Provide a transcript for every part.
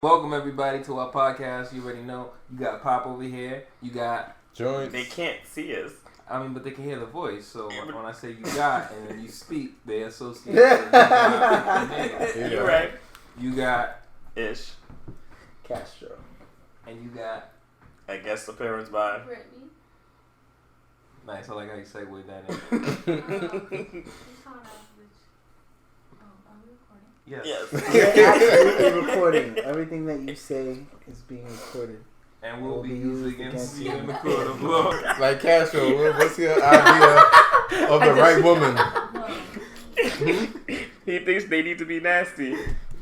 Welcome everybody to our podcast. You already know. You got Pop over here. You got Joints. They can't see us. I mean, but they can hear the voice. So when I say you got and then you speak, they associate. You're right. You got Ish. Castro. And you got. I guess the parents by Brittany. Nice. I like how you segue that in. Yes. We're absolutely recording. Everything that you say is being recorded. And we'll be used against you in the court of law. Like Castro, what's your idea of the right woman? He thinks they need to be nasty.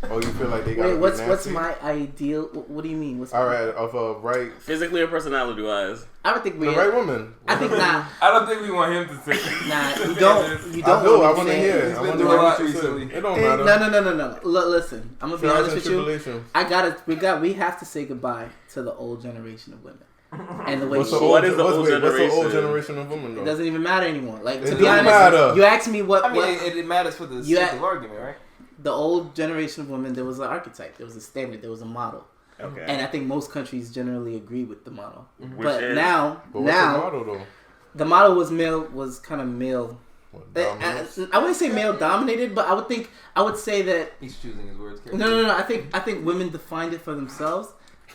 Oh, you feel like they got to be what's nasty? my ideal? What do you mean? Alright, of a right... Physically or personality-wise? I don't think The right woman. I think not. I don't think we want him to say. Nah, you don't. You don't. I do. I want want to hear. He's I been want to through hear a lot what you recently. say. It don't matter. No. Listen, I'm gonna be honest with you. We have to say goodbye to the old generation of women. And the way What's the What old is the old What's the old generation? generation of women, it though? doesn't even matter anymore. Like, It to be doesn't honest, matter. you asked me what. I mean, it matters for the sake of argument, right? The old generation of women, there was an archetype, there was a standard, there was a model. Okay. And I think most countries generally agree with the model. Which But is? now, But what's the model, though? the model was kind of male. What, I dominance? wouldn't say male dominated, but I would say that He's choosing his words carefully. no. I think women defined it for themselves,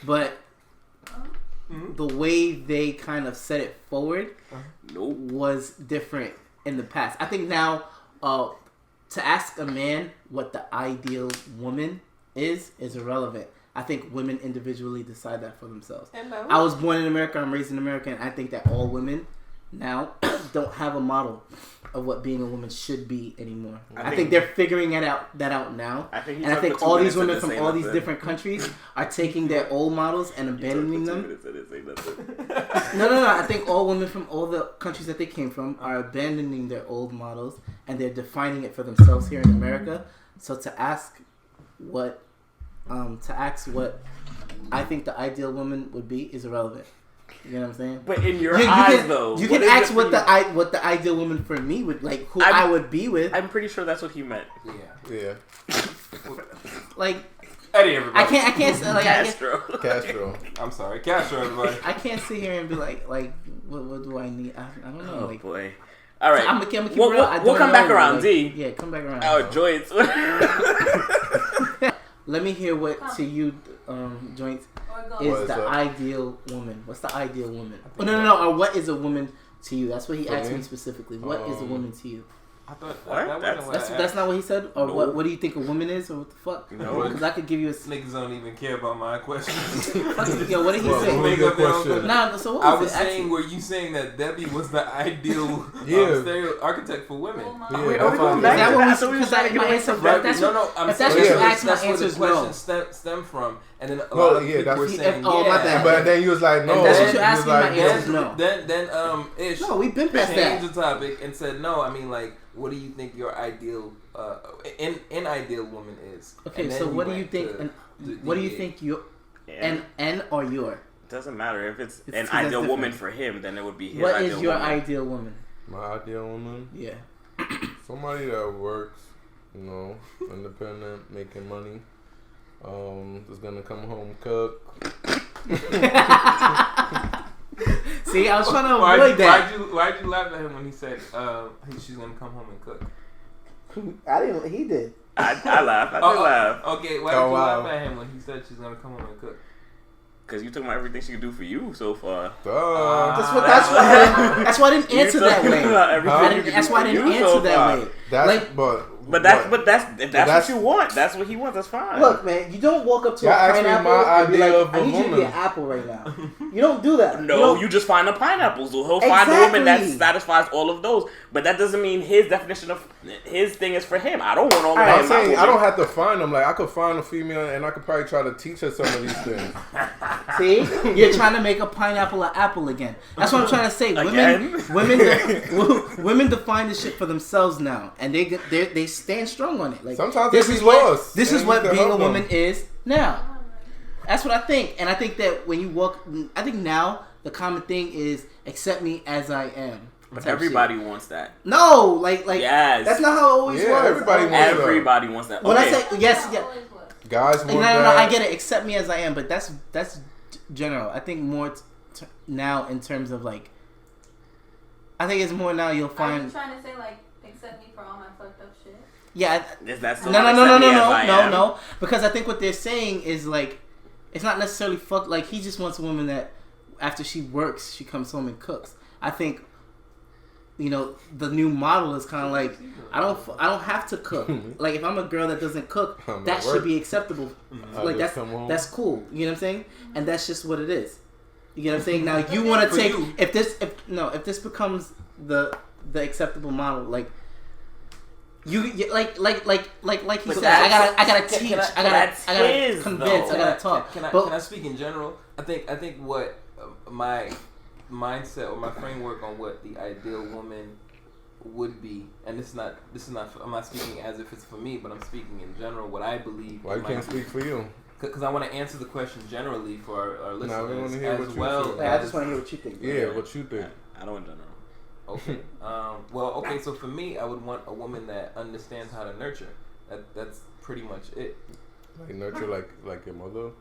but the way they kind of set it forward was different in the past. I think now, to ask a man what the ideal woman is irrelevant. I think women individually decide that for themselves. I was born in America, I'm raised in America, and I think that all women now don't have a model of what being a woman should be anymore. I think they're figuring that out now. I think and I think all these women from all these different countries are taking their old models and abandoning them. No. I think all women from all the countries that they came from are abandoning their old models and they're defining it for themselves here in America. So to ask what I think the ideal woman would be is irrelevant. You know what I'm saying? But in your eyes, though, you can ask what the ideal woman for me would like, who I would be with. I'm pretty sure that's what he meant. Yeah. Like, Eddie, everybody. I can't say like Castro. I'm sorry, Castro, everybody. I can't sit here and be like what do I need? I don't know. Oh like, boy. All right. I'm gonna keep we'll real. We'll come back around, like, D. Yeah, come back around. Oh, Joints. Let me hear what to you, Joints, is the ideal woman. What's the ideal woman? Oh, no. Or what is a woman to you? That's what he asked me specifically. What is a woman to you? I thought What? That's not what he said? Or No. what do you think a woman is? Or what the fuck? No. Because I could give you a... Niggas don't even care about my questions. Yo, what did he say? Make up their own question. Nah, so what I was was it? saying, were you saying that Debbie was the ideal architect for women? Yeah, Are we that's going what back Is that to what that? we- So we because was trying to that- get my away answer- from Right, that's no, what- no, I'm if saying that's what you yeah. asked, my that's where answer the is no. question stem from, and then a Well, lot of yeah, people were that's- saying, oh, my yeah. bad. But then you was like, no. And that's what you You asked was me, my like, answer is no. Then Ish No, we've been past changed that. the topic and said, no, I mean, like, what do you think your ideal, in ideal woman is? Okay, And then so what do you went think? to What do you the- think your And N or your? doesn't matter if it's an That's ideal woman different. for him, then it would be his What ideal is your woman. ideal woman? My ideal woman? Yeah. Somebody that works, independent, making money. Is gonna come home cook. See, I was trying to avoid that. Why'd you laugh at him when he said she's gonna come home and cook? I didn't. He did. I laughed. I did laugh. Okay, why'd you laugh at him when he said she's gonna come home and cook? Because you took about everything she could do for you so far. That's why I didn't answer that way. That's why I didn't answer that way. But that's what you want. That's what he wants. That's fine. Look, man, you don't walk up to Y'all a asked me pineapple my and be idea like, of a I need you to be woman. an apple right now. You don't do that. No, you just find the pineapples. So he'll find a woman that Exactly. satisfies all of those. But that doesn't mean his definition of his thing is for him. I don't want all of I'm them. saying I don't have to find them. Like I could find a female and I could probably try to teach her some of these things. See, you're trying to make a pineapple an apple again. That's what I'm trying to say. Women define this shit for themselves now, and they stand strong on it. Like Sometimes this they is be what lost, this is and what you can being a help them. woman is now. That's what I think, and I think that when you walk, I think now the common thing is accept me as I am. But type everybody shit. wants that. No, like Yes. that's not how it always Yeah, was. everybody wants Everybody wants that. When Okay. I say yes, yeah. guys want no, that. I get it. Accept me as I am, but that's general. I think more now in terms of like. I think it's more now you'll find. Are you trying to say like accept me for all my fucked up shit? Yeah. No. Because I think what they're saying is like, it's not necessarily fuck. Like he just wants a woman that after she works, she comes home and cooks. I think. The new model is kind of like I don't have to cook. Like if I'm a girl that doesn't cook, that should be acceptable. Like that's cool. You know what I'm saying? And that's just what it is. You know what I'm saying? Now you want to take if this becomes the acceptable model, like you like he said, I gotta teach, I gotta convince, I gotta talk. Can I speak in general? I think what my mindset or my framework on what the ideal woman would be, and this is not I'm not speaking as if it's for me, but I'm speaking in general what I believe. Why you can't speak for you? Because I want to answer the question generally for our listeners we want to hear as what well. you I just want to hear what you think. Yeah, what you think. I don't in general. Okay. So for me, I would want a woman that understands how to nurture. That's pretty much it. Like nurture, like your mother.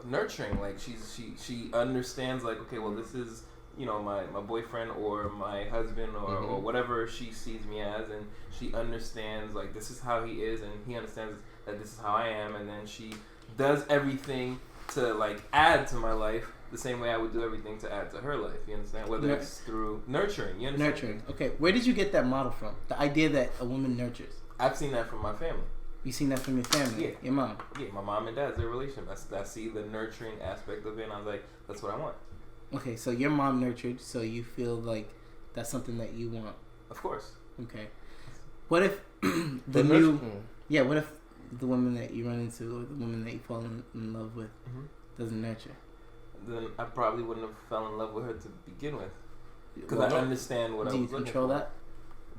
Nurturing, like she understands, like, okay, well, this is my boyfriend or my husband or whatever she sees me as, and she understands like this is how he is, and he understands that this is how I am, and then she does everything to like add to my life the same way I would do everything to add to her life. You understand? Whether it's through nurturing. You understand? Nurturing. Okay, where did you get that model from? The idea that a woman nurtures. I've seen that from my family. You seen that from your family? Yeah. Your mom? Yeah, my mom and dad's their relationship. I see the nurturing aspect of it, and I was like, that's what I want. Okay, so your mom nurtured, so you feel like that's something that you want. Of course. Okay. What if what if the woman that you run into or the woman that you fall in love with doesn't nurture? Then I probably wouldn't have fell in love with her to begin with. Because I understand what I was looking for. Do you control that?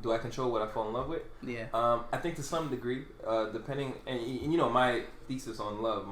Do I control what I fall in love with? Yeah. I think to some degree, depending, and my thesis on love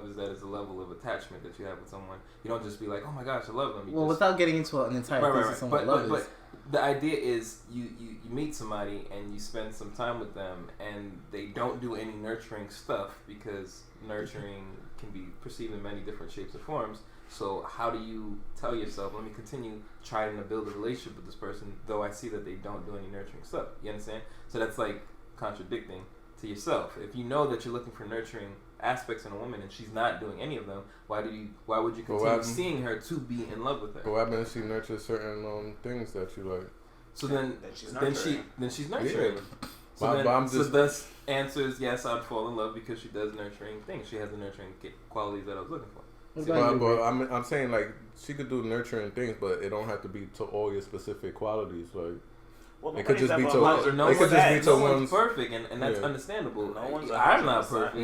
is that it's a level of attachment that you have with someone. You don't just be like, oh my gosh, I love them. Without getting into an entire thesis on what love is. But the idea is you meet somebody and you spend some time with them and they don't do any nurturing stuff because nurturing can be perceived in many different shapes or forms. So how do you tell yourself, let me continue trying to build a relationship with this person, though I see that they don't do any nurturing stuff? You understand? So that's like contradicting to yourself. If you know that you're looking for nurturing aspects in a woman and she's not doing any of them, why would you continue seeing her to be in love with her? But what happens if she nurtures certain things that you like? So then she's nurturing. Yeah. So thus answers yes, I'd fall in love because she does nurturing things. She has the nurturing qualities that I was looking for. But I'm saying like she could do nurturing things, but it don't have to be to all your specific qualities. Like it could just be to one's perfect, and that's understandable. I'm not perfect,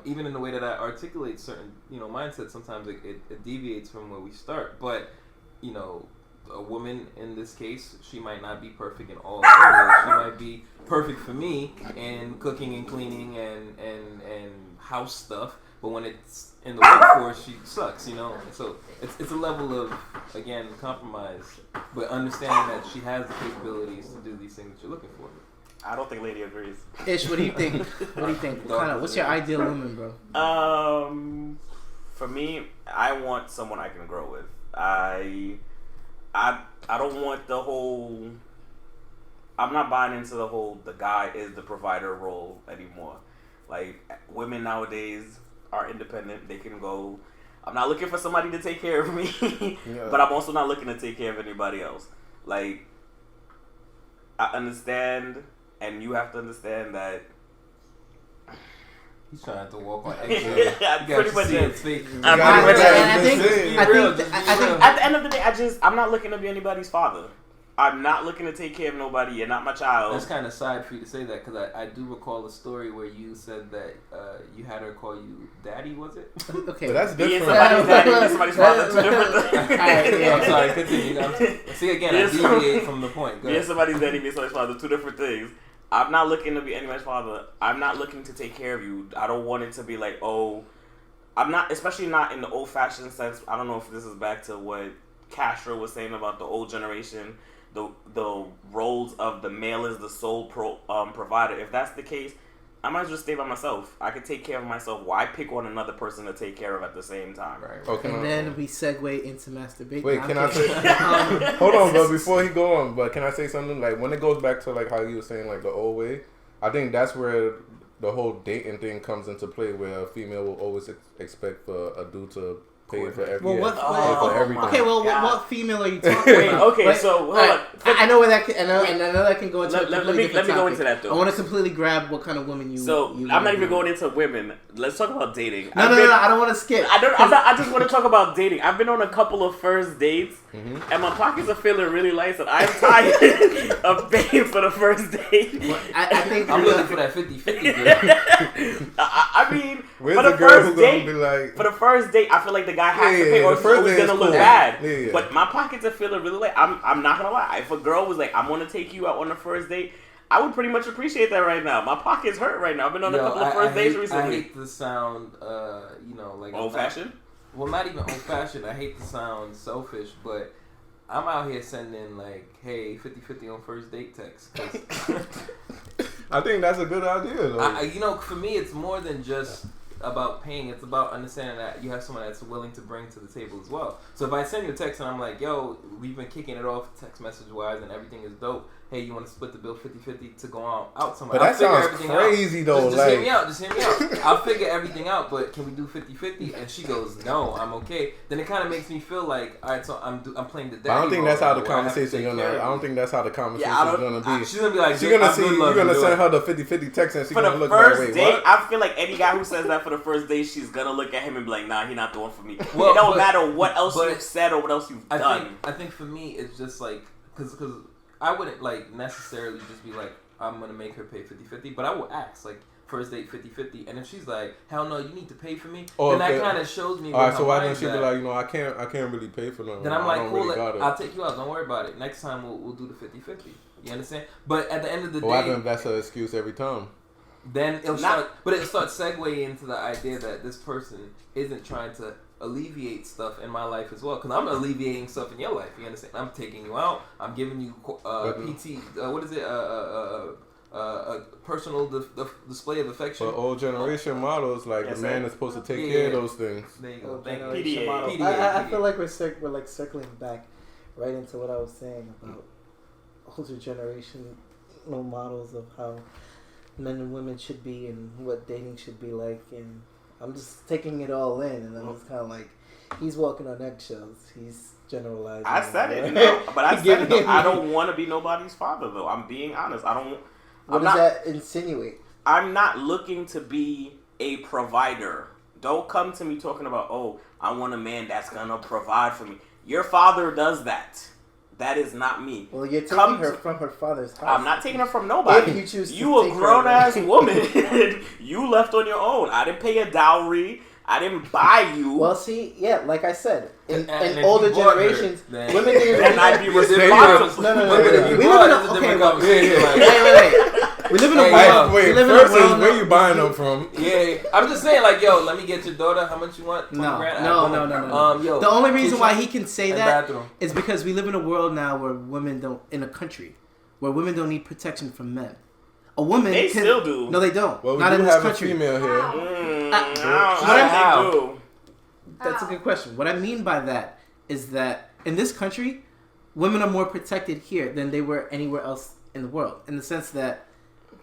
even in the way that I articulate certain mindsets. Sometimes it deviates from where we start, but a woman in this case, she might not be perfect in all areas. She might be perfect for me in cooking and cleaning and house stuff. But when it's in the workforce, she sucks, So it's a level of, again, compromise, but understanding that she has the capabilities to do these things that you're looking for. I don't think Lady agrees. Ish, what do you think? What's your ideal woman, bro? For me, I want someone I can grow with. I don't want the whole. I'm not buying into the whole the guy is the provider role anymore. Like women nowadays are independent. They can go. I'm not looking for somebody to take care of me, but I'm also not looking to take care of anybody else. Like, I understand, and you have to understand that. He's trying to walk on eggshells. I pretty much is. I think at the end of the day, I'm not looking to be anybody's father. I'm not looking to take care of nobody. You're not my child. That's kind of sad for you to say that because I do recall a story where you said that you had her call you daddy, was it? Okay. But that's different. Being somebody's daddy, being somebody's father, two different things. I'm sorry, continue. See, again, I deviate from the point. Being somebody's daddy, being somebody's father, two different things. I'm not looking to be anybody's father. I'm not looking to take care of you. I don't want it to be like, I'm not, especially not in the old-fashioned sense. I don't know if this is back to what Castro was saying about the old generation. The roles of the male is the sole provider. If that's the case, I might as well stay by myself. I could take care of myself. Why pick on another person to take care of at the same time? Right. Okay. And then we segue into masturbation. Wait, can I say? Hold on, but before he go on, but can I say something? Like when it goes back to like how you were saying like the old way, I think that's where the whole dating thing comes into play, where a female will always expect for a dude to pay for everything. Well, for everything. Okay, well, what female are you talking about? Okay, so hold on. I know where that can, and I know that can go into. Let me go into that though. I want to completely grab what kind of woman you. So you I'm not even going into women. Let's talk about dating. No, I don't want to skip. I just want to talk about dating. I've been on a couple of first dates, and my pockets are feeling really light. And I'm tired of paying for the first date. Well, I think I'm looking for that 50-50 I mean, Where's for the first date, be like, for the first date, I feel like the guy has to pay, or it's always gonna look bad. Yeah. But my pockets are feeling really light. I'm not gonna lie. If a girl was like, "I'm gonna take you out on the first date," I would pretty much appreciate that right now. My pockets hurt right now. I've been on a couple of first dates recently. I hate the sound, like old fashioned. Well, not even old fashioned. I hate the sound selfish, but I'm out here sending like, "Hey, 50-50 on first date" text. I think that's a good idea, though. For me, it's more than just about paying. It's about understanding that you have someone that's willing to bring to the table as well. So if I send you a text and I'm like, "Yo, we've been kicking it off text message wise and everything is dope. Hey, you want to split the bill 50-50 to go out somewhere?" But that sounds crazy though. Just hear me out. Just hear me out. I'll figure everything out. But can we do 50-50? And she goes, "No, I'm okay." Then it kind of makes me feel like, all right, so I'm playing the daddy. I don't think that's how the conversation gonna. I don't think that's how the conversation is gonna be. She's gonna be like, you're gonna send her the 50-50 text and she's gonna look like, wait, date, what? I feel like any guy who says that for the first date, she's gonna look at him and be like, "Nah, he's not the one for me." Well, it don't matter what else you've said or what else you've done. I think for me, it's just like because I wouldn't like necessarily just be like, I'm gonna make her pay 50-50, but I will ask like, first date 50-50, and if she's like, "Hell no, you need to pay for me," then that kind of shows me. Alright, so why don't she be like, I can't really pay for them. Then I'm like, cool, I'll take you out. Don't worry about it. Next time we'll do the 50-50. You understand? But at the end of the day, I think that's her excuse every time. Then it'll start segueing into the idea that this person isn't trying to alleviate stuff in my life as well, because I'm alleviating stuff in your life. You understand? I'm taking you out. I'm giving you PT. What is it? A personal display of affection. But old generation models, like the man is supposed to take care of those things. There you go. PDA. I feel like we're circling back right into what I was saying about older generation models of how men and women should be and what dating should be like, and I'm just taking it all in, and I'm just kind of like, he's walking on eggshells. He's generalizing. I said it, but I said it. Though. I don't want to be nobody's father, though. I'm being honest. What does that insinuate? I'm not looking to be a provider. Don't come to me talking about, "Oh, I want a man that's gonna provide for me." Your father does that. That is not me. Well, you're taking her from her father's house. I'm not taking her from nobody. If you choose to you a grown ass woman. You left on your own. I didn't pay a dowry. I didn't buy you. Well, see, yeah, like I said, in older generations, women didn't. Then I'd be responsible. No. Wait. We live in a world. Wait, first is where you buying them from? Yeah, I'm just saying, like, yo, let me get your daughter. How much you want? No. Yo, the only reason why he can say that is because we live in a world now where women don't need protection from men. A woman still do. No, they don't. Well, we not do in this have country. A female here. That's a good question. What I mean by that is that in this country, women are more protected here than they were anywhere else in the world. In the sense that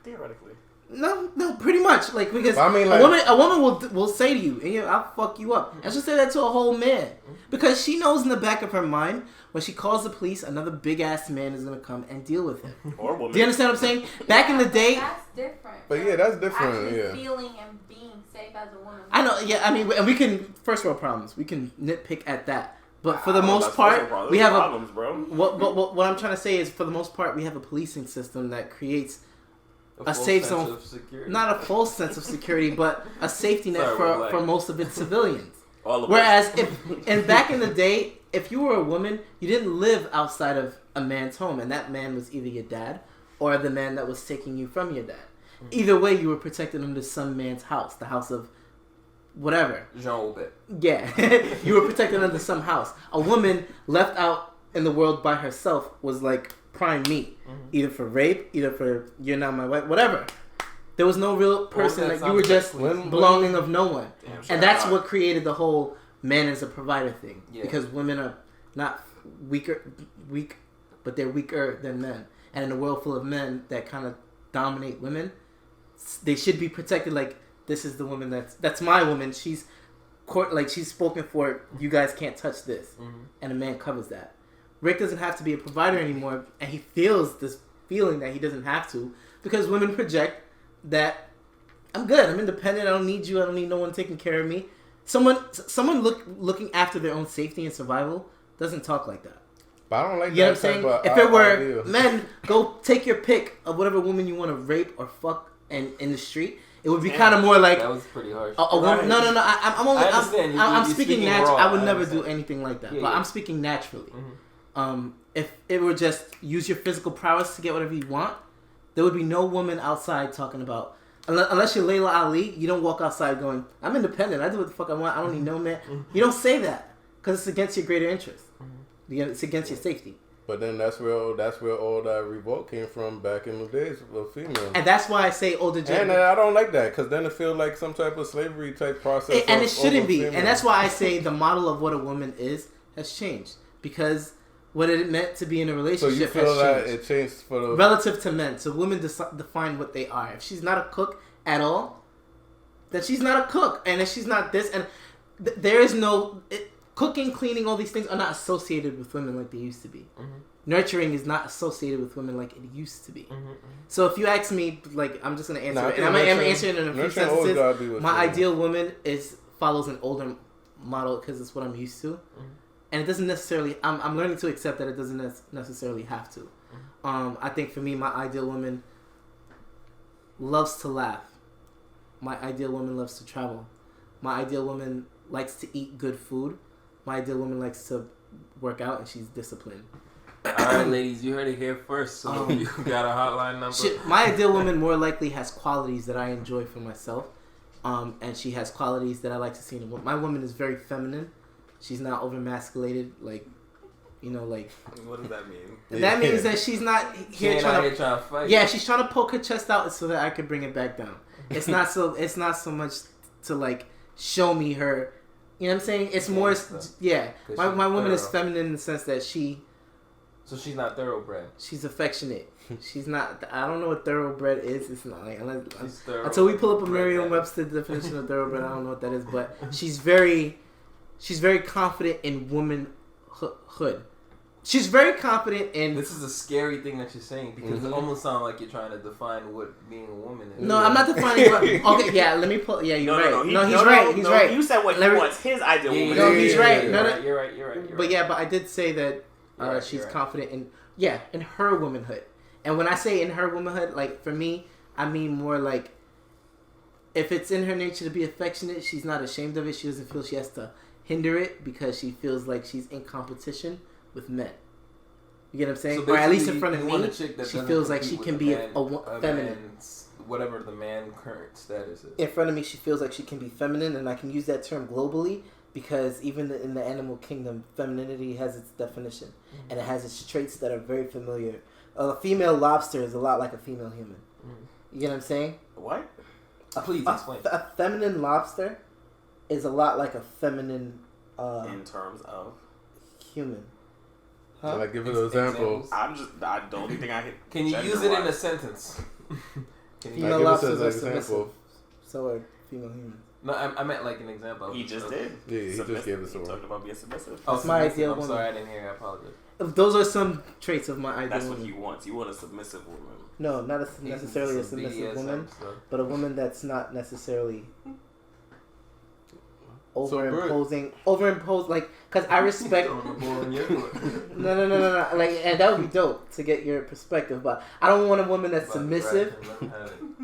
theoretically. No, pretty much. Like, because I mean, a woman will say to you, "I'll fuck you up," and she'll say that to a whole man because she knows in the back of her mind when she calls the police, another big ass man is gonna come and deal with him. Or woman. Do you understand what I'm saying? Back in the day, that's different. But yeah, that's different. Actually feeling and being safe as a woman. I know. Yeah, I mean, and we can first world problems. We can nitpick at that. But for the most part, we have problems, bro. What I'm trying to say is, for the most part, we have a policing system that creates a safe zone, not a false sense of security, but a safety net for most of its civilians. Whereas back in the day, if you were a woman, you didn't live outside of a man's home, and that man was either your dad or the man that was taking you from your dad. Mm-hmm. Either way, you were protected under some man's house, the house of whatever. Jean Aubert. Yeah, you were protected under some house. A woman left out in the world by herself was like prime meat, either for rape, either for "you're not my wife," whatever. There was no real person. Like you were just belonging of no one, and that's what created the whole man as a provider thing. Yeah. Because women are not weak, but they're weaker than men. And in a world full of men that kind of dominate women, they should be protected. Like this is the woman that's my woman. She's she's spoken for. You guys can't touch this, and a man covers that. Rick doesn't have to be a provider anymore, and he feels this feeling that he doesn't have to because women project that I'm good, I'm independent, I don't need you, I don't need no one taking care of me. Someone looking after their own safety and survival doesn't talk like that. But I don't like you know what I'm saying? If it were men, go take your pick of whatever woman you want to rape or fuck in the street. It would be kind of more like that was pretty harsh. A woman, no. I'm speaking naturally. I would never do anything like that. But I'm speaking naturally. If it were just use your physical prowess to get whatever you want, there would be no woman outside talking about. Unless you're Layla Ali, you don't walk outside going, "I'm independent. I do what the fuck I want. I don't need no man." You don't say that because it's against your greater interest. It's against your safety. But then that's where all that revolt came from back in the days of females. And that's why I say older gender. And I don't like that because then it feels like some type of slavery type process. And it shouldn't be. Females. And that's why I say the model of what a woman is has changed because what it meant to be in a relationship so you feel has that it changed for the relative to men. So women define what they are. If she's not a cook at all, then she's not a cook. And if she's not this, and there is no cooking, cleaning, all these things are not associated with women like they used to be. Nurturing is not associated with women like it used to be. So if you ask me, like I'm just gonna answer it, and I'm answering it in a few sentences. My ideal woman follows an older model because it's what I'm used to. And it doesn't necessarily. I'm learning to accept that it doesn't necessarily have to. I think for me, my ideal woman loves to laugh. My ideal woman loves to travel. My ideal woman likes to eat good food. My ideal woman likes to work out, and she's disciplined. All right, ladies, you heard it here first. So you got a hotline number. My ideal woman more likely has qualities that I enjoy for myself, and she has qualities that I like to see in a woman. My woman is very feminine. She's not over-masculated, like. What does that mean? That means that she's not here trying to fight. Yeah, she's trying to poke her chest out so that I can bring it back down. It's not so. It's not so much to like show me her. You know what I'm saying? It's more. Yeah, my woman is feminine in the sense that she. So she's not thoroughbred. She's affectionate. She's not. I don't know what thoroughbred is. It's not like until we pull up a Merriam-Webster definition of thoroughbred. I don't know what that is, but she's very confident in womanhood. She's very confident in. This is a scary thing that you're saying because it almost sounds like you're trying to define what being a woman is. No, I'm not defining what. Okay, yeah, let me pull. Yeah, you're right. He's right. You said what he wants. His ideal woman. No, he's right. You're right. But yeah, but I did say that she's confident in her womanhood. And when I say in her womanhood, like for me, I mean more like if it's in her nature to be affectionate, she's not ashamed of it. She doesn't feel she has to hinder it because she feels like she's in competition with men. You get what I'm saying? So or at least in front of me, she feels like she can be a feminine. Whatever the man current status is. In front of me, she feels like she can be feminine, and I can use that term globally because even in the animal kingdom, femininity has its definition, and it has its traits that are very familiar. A female lobster is a lot like a female human. You get what I'm saying? What? Please explain. A feminine lobster is a lot like a feminine... in terms of? Human. Huh? Like, give it an example. I don't think I can you use it in a sentence? Female lobsters are submissive. So are female humans. No, I meant like an example. He just did. Yeah, he just gave us a one. He talked about being submissive. That's my ideal woman. I'm sorry, I didn't hear. I apologize. Those are some traits of my ideal woman. That's what he wants. You want a submissive woman. No, not necessarily a submissive woman, but a woman that's not necessarily overimposed, like, because I respect. No. Like, and that would be dope to get your perspective. But I don't want a woman that's submissive.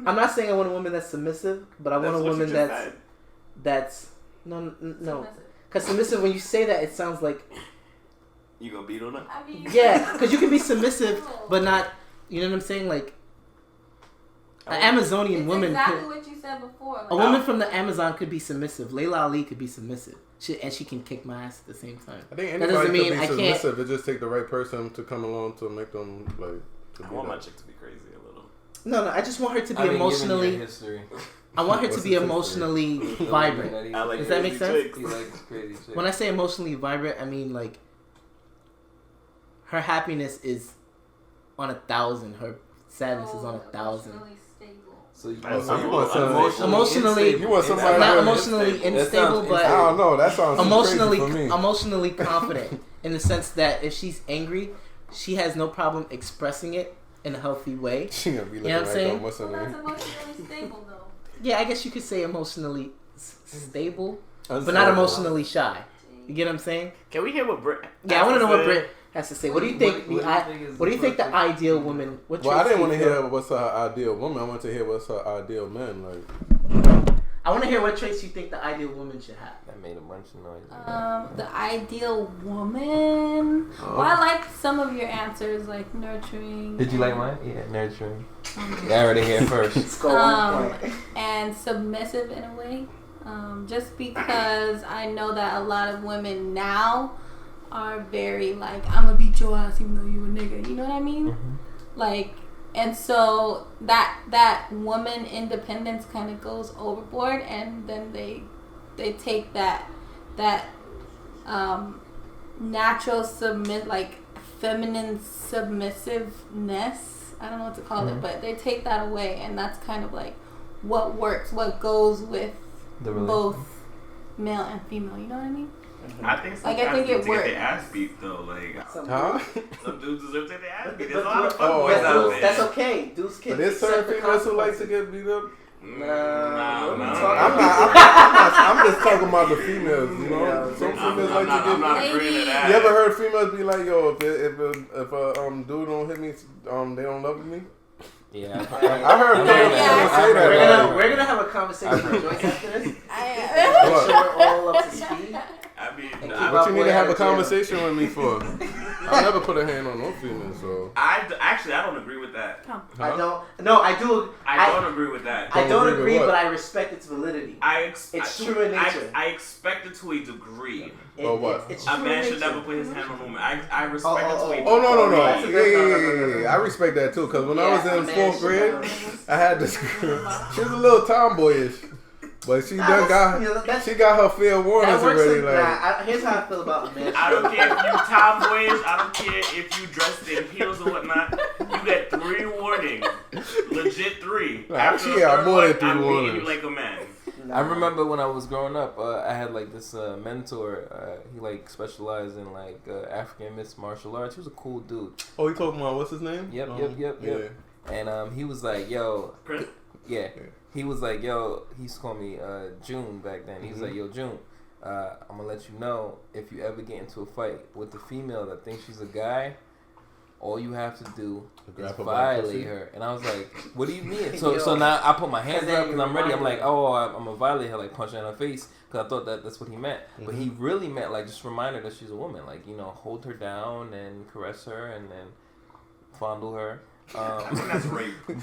I'm not saying I want a woman that's submissive, but I want a woman that's no. Because submissive, when you say that, it sounds like you gonna beat on her. I mean, yeah, because you can be submissive, but not. You know what I'm saying? Like an Amazonian woman. Exactly what you said before. Like, a woman from the Amazon could be submissive. Layla Ali could be submissive. And she can kick my ass at the same time. I think anybody could be submissive. It just take the right person to come along to make them like. I want my chick to be crazy a little. No, I just want her to be emotionally. I want her to be emotionally vibrant. Does that make sense? He likes crazy chicks. When I say emotionally vibrant, I mean like her happiness is on 1,000. Her sadness is on 1,000. So you want somebody emotionally, you want somebody not emotionally unstable, but I don't know. That sounds emotionally crazy for me. emotionally confident in the sense that if she's angry, she has no problem expressing it in a healthy way. She gonna be looking you know what I'm saying? Well, that's emotionally stable, though. Yeah, I guess you could say emotionally stable, but not emotionally shy. You get what I'm saying? Can we hear what Britt? Yeah, I want to know what Britt has to say. What do you think? What do you think the ideal woman? Well, I didn't want to hear what's her ideal woman. I want to hear what's her ideal man. Like, I want to hear what traits you think the ideal woman should have. That made a bunch of noise. The ideal woman. Well, I like some of your answers, like nurturing. Did you like mine? Yeah, nurturing. Yeah, I already hear first. And submissive in a way. Just because I know that a lot of women now are very like, I'm gonna beat your ass even though you a nigga. You know what I mean? Mm-hmm. Like, and so that woman independence kind of goes overboard, and then they take that natural like feminine submissiveness. I don't know what to call it, but they take that away, and that's kind of like what works, what goes with both male and female. You know what I mean? I think some guys need to get their ass beat though. Like, some dudes deserve to get their ass beat. There's a lot of fuckboys out there. That's okay. Dudes can. But there's certain females who like to get beat up. Nah. I'm just talking about the females. You know, some females like to get. I'm not agreeing to that. You ever heard females be like, "Yo, if a dude don't hit me, they don't love me." Yeah, I heard females say that. We're gonna have a conversation with Joyce after this. Make sure we're all up to speed. I mean, what you need to have a conversation with me for? I'll never put a hand on no female, so. I don't agree with that. I don't. No, I do. I don't agree with that. I don't agree, but I respect its validity. It's true in nature. I expect it to a degree. Or what? A man should never put his hand on a woman. I respect it to a degree. Oh, no. Yeah. I respect that too, because when I was in 4th grade, I had this girl. She was a little tomboyish. But she got her fair warnings already. Here's how I feel about men. I don't care if you tomboyish. I don't care if you dressed in heels or whatnot. You get 3 warnings. Legit 3. Actually, I more than 3 I'm warnings. you like a man. I remember when I was growing up, I had like this mentor. He like specialized in like African mixed martial arts. He was a cool dude. Oh, you talking about what's his name? Yep. And he was like, yo, Chris? Yeah. He was like, yo, he used to call me June back then. He was like, yo, June, I'm going to let you know, if you ever get into a fight with a female that thinks she's a guy, all you have to do is violate her. And I was like, what do you mean? So now I put my hands up because I'm ready. I'm like, oh, I'm going to violate her, like punch her in her face, because I thought that's what he meant. But he really meant, like, just remind her that she's a woman. Like, you know, hold her down and caress her and then fondle her. I think that's rape. I don't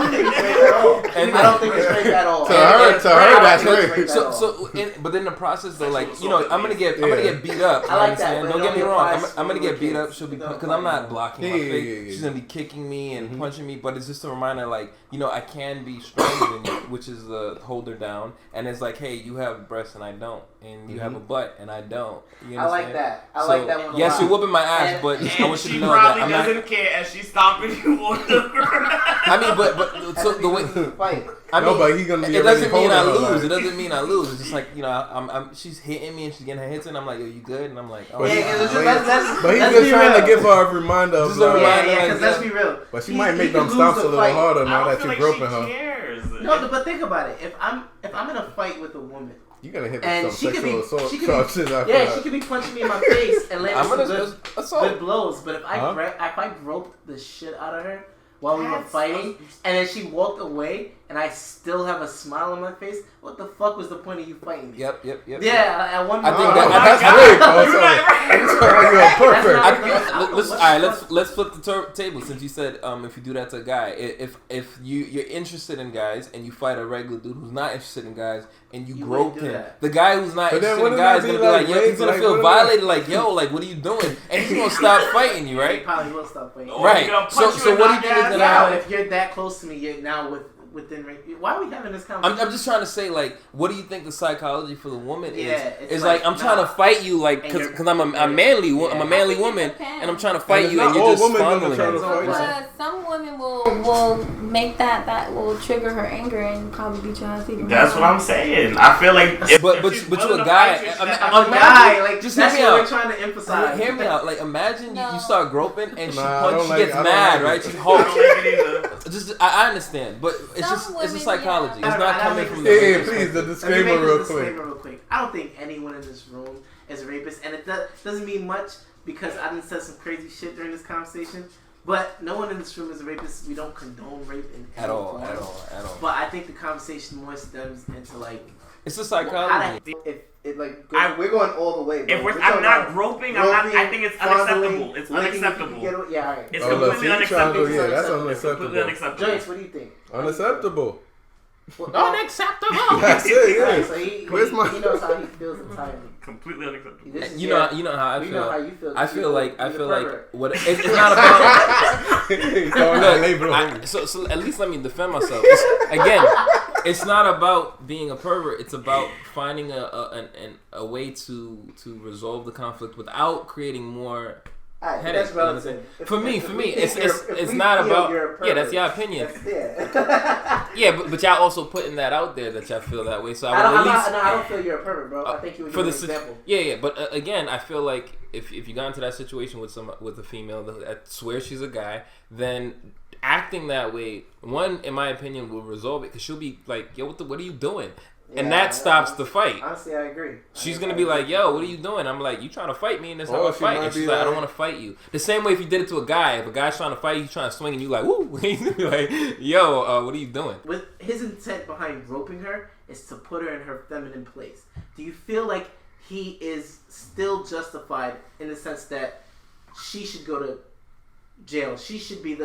think it's rape at all. I don't think it's rape at all. To her, that's rape. So, but in the process though, like, you know, I'm gonna get beat up. I like that. Don't get me wrong. I'm gonna get beat up. She'll be because I'm not blocking my face. She's gonna be kicking me and punching me. But it's just a reminder, like, you know, I can be stronger than you, which is hold her down. And it's like, hey, you have breasts and I don't, and you have a butt and I don't. You I like that. I so, like that one. Yes, you're whooping my ass, but I want you to know that I'm not. She probably doesn't care as she's stomping you on the ground. I mean, but so the way. Fight. I mean, but he gonna be. It doesn't mean I lose. It doesn't mean I lose. It's just like, you know, she's hitting me and she's getting her hits in. I'm like, yo, you good? And I'm like, oh. But he's just trying to give her a reminder of. Because let's be real. But she might make them stomps a little harder now that you're groping her. No, but think about it. If I'm in a fight with a woman. You gotta hit some sexual assault charges. Yeah, she could be punching me in my face and landing some good blows. But if I groped the shit out of her while we were fighting, and then she walked away and I still have a smile on my face, what the fuck was the point of you fighting me? Yep. Yeah, at one I point. think that's great. Let's flip the table. Since you said if you do that to a guy, if you're interested in guys and you fight a regular dude who's not interested in guys and you grope him, the guy who's not interested in guys is gonna be like, yo, he's gonna feel violated. Like, yo, like what are you doing? And he's gonna stop fighting you, right? He probably will stop fighting. Right. So what do you think is gonna happen? If you're that close to me, you're now within. Why are we having this conversation? I'm just trying to say, like, what do you think the psychology for the woman is? It's like I'm trying to fight you, like, because I'm a manly woman, and I'm trying to fight you, and you're just fondling me. Some women will make that will trigger her anger and probably beat your ass even. That's what I'm saying. I feel like, but you a guy, like just that's what we're trying to emphasize. Hear me out. Like, imagine you start groping and she gets mad, right? She hulks. I understand, but it's a psychology. It's not coming from the. Hey, please, the disclaimer real quick. I don't think anyone in this room is a rapist, and it doesn't mean much because I done said some crazy shit during this conversation. But no one in this room is a rapist. We don't condone rape at all. But I think the conversation more stems into like it's a psychology. We're going all the way. Bro. If I'm not groping, I think it's unacceptable. It's unacceptable. Yeah, all right. It's completely unacceptable. Yeah, that's unacceptable. Joyce, what do you think? Unacceptable. Unacceptable. That's it. Yeah. So he knows how he feels entirely. Completely unacceptable. You know how I feel. You know how you feel. I feel like what it's not about. So at least let me defend myself. It's not about being a pervert. It's about finding a way to resolve the conflict without creating more. That's relative. For me, it's not about. Yeah, that's your opinion. Yeah, but y'all also putting that out there that y'all feel that way. So I don't feel you're a pervert, bro. I think you would give an example. Yeah, but again, I feel like if you got into that situation with a female that swears she's a guy, then acting that way, in my opinion, will resolve it because she'll be like, yo, what are you doing? And that stops the fight. Honestly, I agree. She's going to be like, yo, what are you doing? I'm like, you trying to fight me and that's how I fight. And she's like, I don't want to fight you. The same way if you did it to a guy. If a guy's trying to fight you, he's trying to swing and you like, woo. He's going to be like, yo, what are you doing? With his intent behind groping her is to put her in her feminine place. Do you feel like he is still justified in the sense that she should go to jail? She should be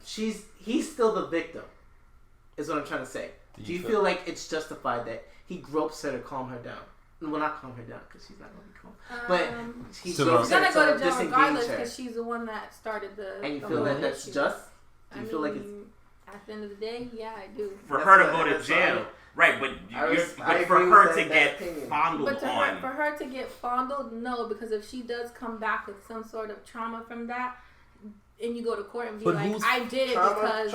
he's still the victim, is what I'm trying to say. Do you feel like it's justified that he gropes her to calm her down? Well, not calm her down because she's not going to be calm. But he gropes her to jail regardless because she's the one that started the. And you feel that that's just? Do you feel like it's? At the end of the day, yeah, I do. For her to go to jail, right? But for her to get fondled on. For her to get fondled, no, because if she does come back with some sort of trauma from that. And you go to court and be I did it because it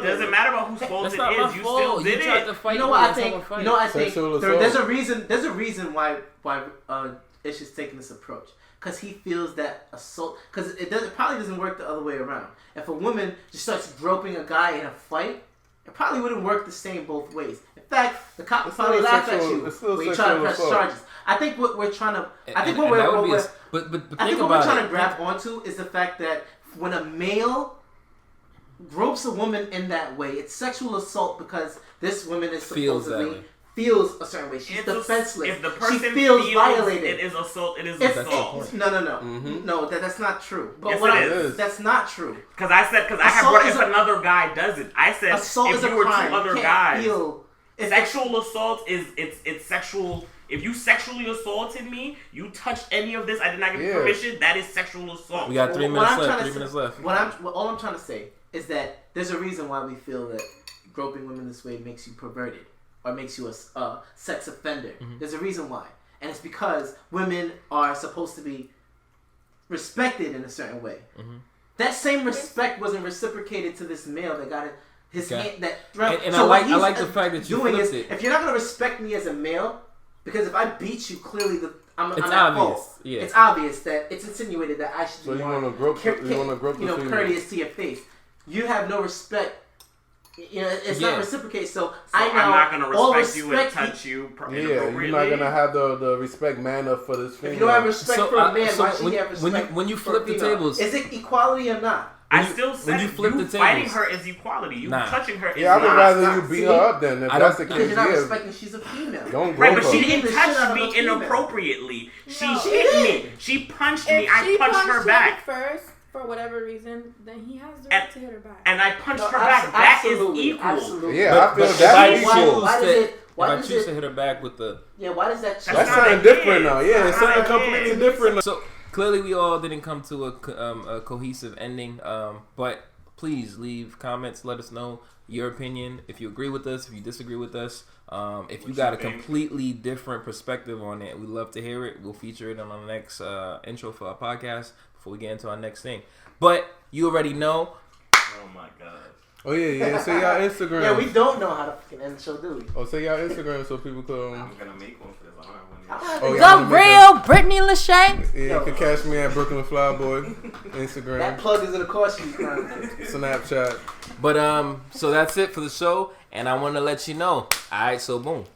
doesn't matter about whose fault it is. You still did it. You know what I think? There's a reason. There's a reason why Ish is taking this approach because he feels that assault. Because it probably doesn't work the other way around. If a woman just starts groping a guy in a fight, it probably wouldn't work the same both ways. In fact, the cop would probably laugh at you when you try to press charges. I think what we're trying to. I think what we're trying to grab onto is the fact that. When a male gropes a woman in that way, it's sexual assault because this woman is supposedly feels a certain way. She's defenseless. If the person she feels violated. It is assault. It is assault. No. Mm-hmm. No, that's not true. But yes, that's not true. Because I have brought if another guy does it. I said assault if you were two other guys. Sexual assault is it's sexual. If you sexually assaulted me, you touched any of this, I did not give you permission, that is sexual assault. We got 3 minutes left. All I'm trying to say is that there's a reason why we feel that groping women this way makes you perverted or makes you a sex offender. Mm-hmm. There's a reason why. And it's because women are supposed to be respected in a certain way. Mm-hmm. That same respect wasn't reciprocated to this male that got it. His hand that. And so I like the fact that you flipped it. If you're not going to respect me as a male. Because if I beat you, clearly I'm at obvious. fault. Yeah. It's obvious that it's insinuated that I should be courteous to your face. You have no respect. You know, it's not reciprocated. So I'm not gonna respect you and touch you. You're not gonna have the respect man up for this female. If you don't have respect for a man, why should you have respect when you flip the tables? Is it equality or not? when you flip the tables, fighting her is equality. You touching her is I would rather you beat her up then. If that's the case, you're not respecting. She's a female. Don't right, but she didn't touch me inappropriately. She hit me. She punched me. I punched her back first. For whatever reason, then he has the right to hit her back. And I punched her back. That is equal. Absolutely. Yeah, I feel that's equal. Why I choose to hit her back with the... Yeah, why does that... That's something different now. Yeah, it's something completely different. So, clearly we all didn't come to a cohesive ending. But please leave comments. Let us know your opinion. If you agree with us, if you disagree with us. If you got a completely different perspective on it, we'd love to hear it. We'll feature it on our next intro for our podcast before we get into our next thing. But you already know. Oh my god. Oh yeah. Say y'all Instagram. Yeah, we don't know how to fucking end the show, do we? Oh, say y'all Instagram so people can. I'm gonna make one for this. The real Brittany Lachey. Yeah, you can catch me at Brooklyn Flyboy, Instagram. That plug is in the course sheet. Snapchat. But so that's it for the show, and I want to let you know. Ight So Boom.